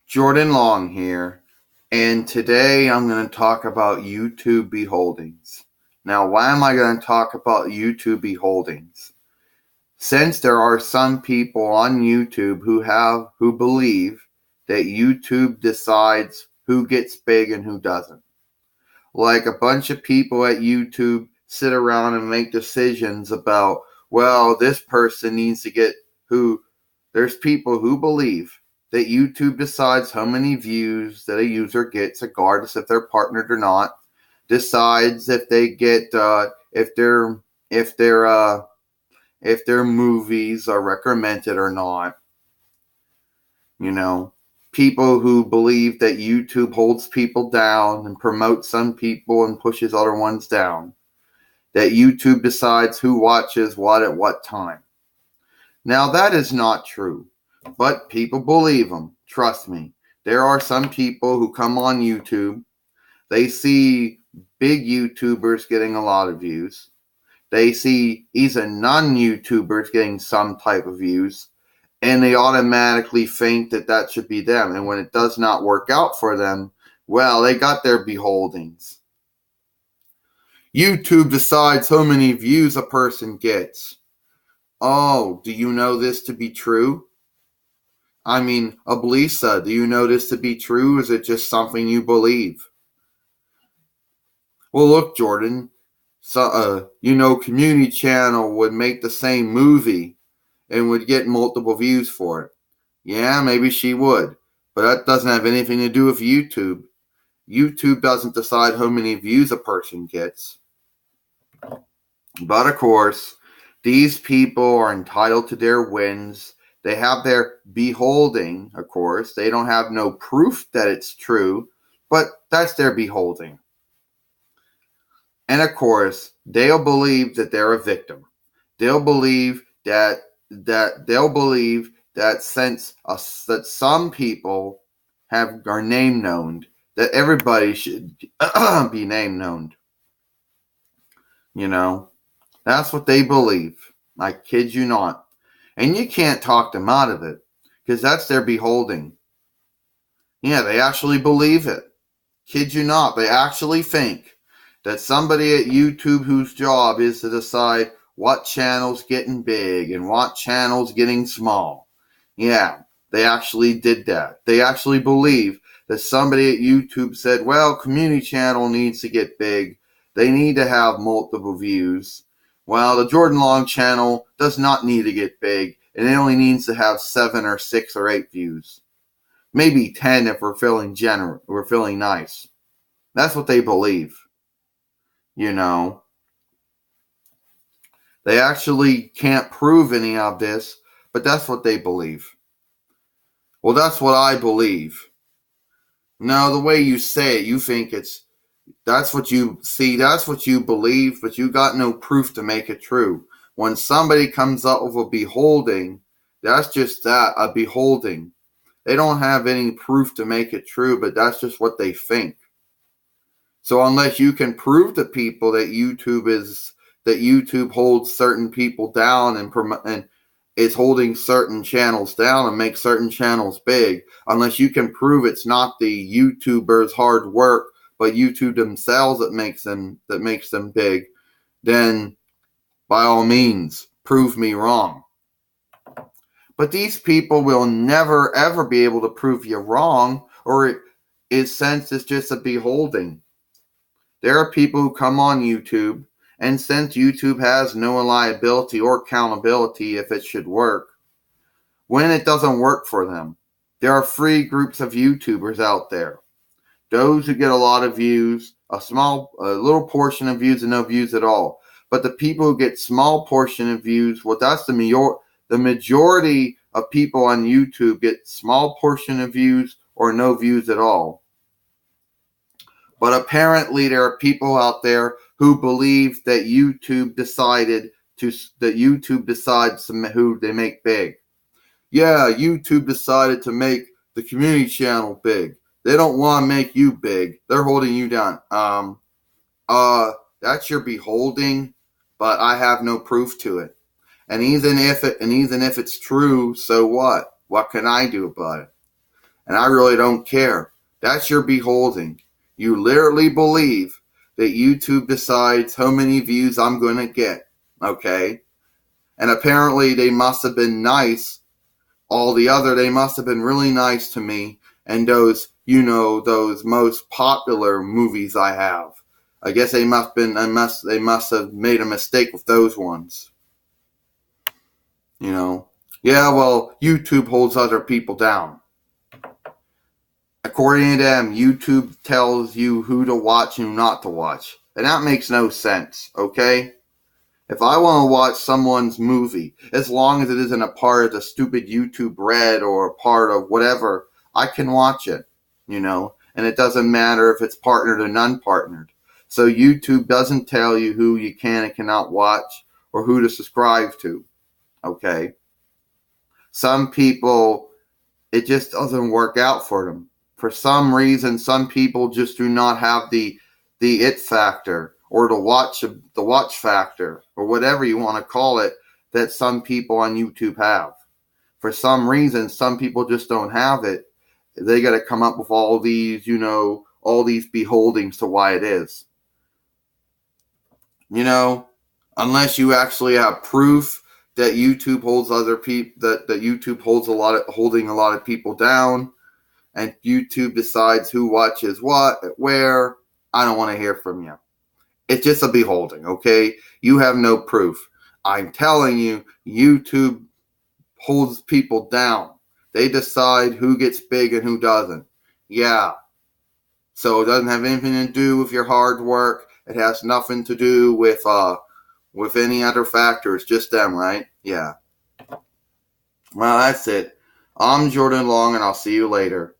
Jordan Long here, and today I'm going to talk about YouTube beholdings. Now, why am I going to talk about YouTube beholdings? Since there are some people on YouTube who believe that YouTube decides who gets big and who doesn't. Like a bunch of people at YouTube sit around and make decisions about, well, this person needs to get who. There's people who believe that YouTube decides how many views that a user gets, regardless if they're partnered or not. Decides if they get if their if their if their movies are recommended or not. You know, people who believe that YouTube holds people down and promotes some people and pushes other ones down. That YouTube decides who watches what at what time. Now, that is not true, but people believe them. Trust me. There are some people who come on YouTube. They see big YouTubers getting a lot of views. They see even non-YouTubers getting some type of views, and they automatically think that that should be them. And when it does not work out for them, well, they got their beholdings. YouTube decides how many views a person gets. Oh, do you know this to be true? I mean, Ablisa, do you know this to be true? Or is it just something you believe? Well, look, Jordan, Community Channel would make the same movie and would get multiple views for it. Yeah, maybe she would, but that doesn't have anything to do with YouTube. YouTube doesn't decide how many views a person gets. But of course, these people are entitled to their wins. They have their beholding, of course. They don't have no proof that it's true, but that's their beholding. And of course, they'll believe that they're a victim. They'll believe that since that some people are name known, that everybody should be name known. You know, that's what they believe. I kid you not. And you can't talk them out of it, because that's their beholding. Yeah, they actually believe it. Kid you not, they actually think that somebody at YouTube whose job is to decide what channel's getting big and what channel's getting small. Yeah, they actually did that. They actually believe that somebody at YouTube said, well, Community Channel needs to get big. They need to have multiple views. Well, the Jordan Long channel does not need to get big, and it only needs to have 7 or 6 or 8 views. Maybe 10 if we're feeling generous, we're feeling nice. That's what they believe. You know. They actually can't prove any of this, but that's what they believe. Well, that's what I believe. No, the way you say it, you think that's what you see, that's what you believe, but you got no proof to make it true. When somebody comes up with a beholding, that's just that, a beholding. They don't have any proof to make it true, but that's just what they think. So unless you can prove to people that YouTube holds certain people down and is holding certain channels down and makes certain channels big, unless you can prove it's not the YouTubers' hard work, but YouTube themselves that makes them big, then by all means, prove me wrong. But these people will never ever be able to prove you wrong, or in sense it's just a beholding. There are people who come on YouTube, and since YouTube has no liability or accountability if it should work, when it doesn't work for them, there are free groups of YouTubers out there. Those who get a lot of views, a little portion of views and no views at all. But the people who get small portion of views, well, that's the majority of people on YouTube get small portion of views or no views at all. But apparently there are people out there who believe that YouTube decides who they make big. Yeah, YouTube decided to make the Community Channel big. They don't want to make you big. They're holding you down. That's your beholding, but I have no proof to it. And even if it's true, so what? What can I do about it? And I really don't care. That's your beholding. You literally believe that YouTube decides how many views I'm going to get. Okay? And apparently they must have been nice. They must have been really nice to me. And those most popular movies I have. I guess they must have made a mistake with those ones. Yeah, well, YouTube holds other people down. According to them, YouTube tells you who to watch and who not to watch. And that makes no sense, okay? If I want to watch someone's movie, as long as it isn't a part of the stupid YouTube Red or a part of whatever, I can watch it, and it doesn't matter if it's partnered or non-partnered. So YouTube doesn't tell you who you can and cannot watch or who to subscribe to, okay? Some people, it just doesn't work out for them. For some reason, some people just do not have the it factor or the watch factor or whatever you want to call it that some people on YouTube have. For some reason, some people just don't have it. They got to come up with all these beholdings to why it is. Unless you actually have proof that YouTube holds other people, that YouTube holds holding a lot of people down, and YouTube decides who watches what, where, I don't want to hear from you. It's just a beholding, okay? You have no proof. I'm telling you, YouTube holds people down. They decide who gets big and who doesn't. Yeah. So it doesn't have anything to do with your hard work. It has nothing to do with any other factors, just them, right? Yeah. Well, that's it. I'm Jordan Long, and I'll see you later.